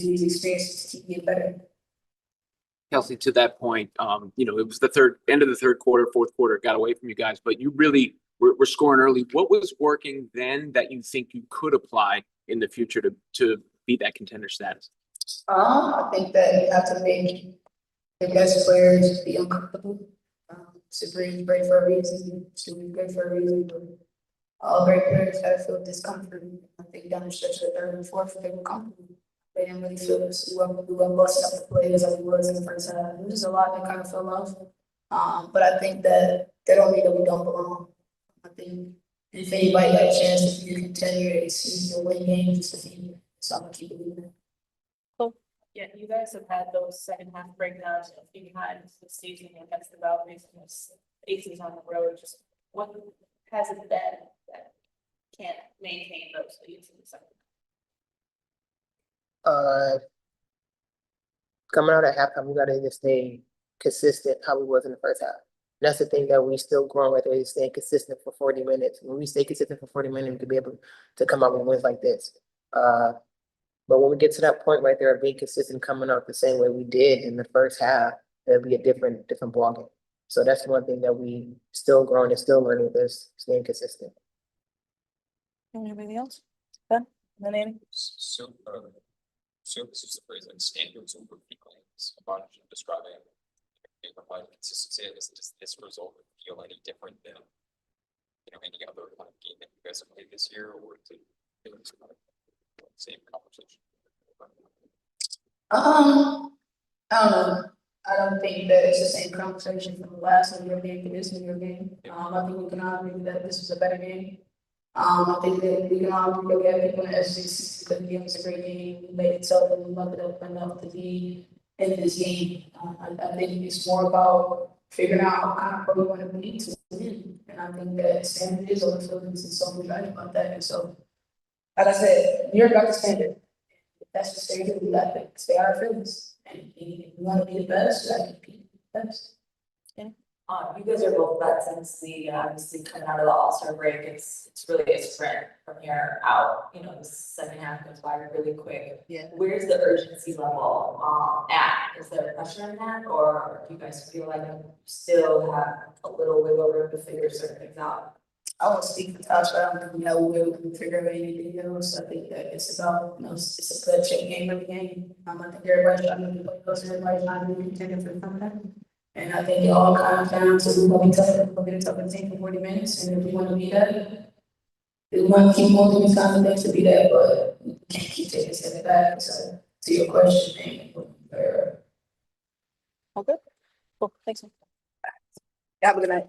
these experiences to keep getting better. Kelsey, to that point, it was the end of the third quarter, fourth quarter got away from you guys, but you really were scoring early. What was working then that you think you could apply in the future to be that contender status? I think that you have to make the best players be uncomfortable. Sabrina's great for a reason. Stu's great for a reason. But all great players gotta feel discomfort. I think down the stretch of the third and fourth, they were comfortable. They didn't really feel this. We weren't busting up the plays like we was in the first half. There was just a lot that kind of fell off. But I think that don't mean that we don't belong. I think if anybody got a chance to be a contender, it's to win games, it's to be. So I'm gonna keep believing it. Yeah, you guys have had those second half breakdowns a few times this season against the Valkyries and aces on the road. Just what has it been that can't maintain those leads in the second half? Coming out at halftime, we gotta just stay consistent how we was in the first half. That's the thing that we still growing with, is staying consistent for 40 minutes. When we stay consistent for 40 minutes, we could be able to come out with wins like this. But when we get to that point right there of being consistent, coming out the same way we did in the first half, it'll be a different ballgame. So that's one thing that we still growing and still learning with this, staying consistent. Anybody else? Ben? Then Amy? So this is the phrase like standards over feelings. A bunch of describing consistency. Does this result feel any different than any other kind of game that you guys have played this year, or is it kind of same conversation? I don't know. I don't think that it's the same conversation from the last New York game to this New York game. I think we can all agree that this was a better game. I think that we can all agree that we have people in the SEC that game was a great game. We made it tough and we loved it up enough to be in this game. I think it's more about figuring out what kind of pro we want to be to win. And I think that standard is over Philippines, and so we're right about that. And so, like I said, New York got the standard. If that's the standard, we got to stay out of our feelings. And if we want to be the best, we got to compete the best. You guys are both vets since obviously coming out of the All-Star break. It's really a sprint from here out. The second half goes by really quick. Yeah. Where's the urgency level at? Is there pressure in that, or do you guys feel like you still have a little wiggle room to figure certain things out? I won't speak for Natasha. I don't think we know where we can figure out anything else. I think that it's about, it's a good check game every game. I think everybody's trying to be close, everybody's trying to be contender for the comeback. And I think it all comes down to who's going to be tougher. We're going to be tougher team for 40 minutes. And if we want to be that, we want to keep moving these kinds of things to be that, but we can't keep taking a step back. So, to your question, Okay. Cool. Thanks. have a good night.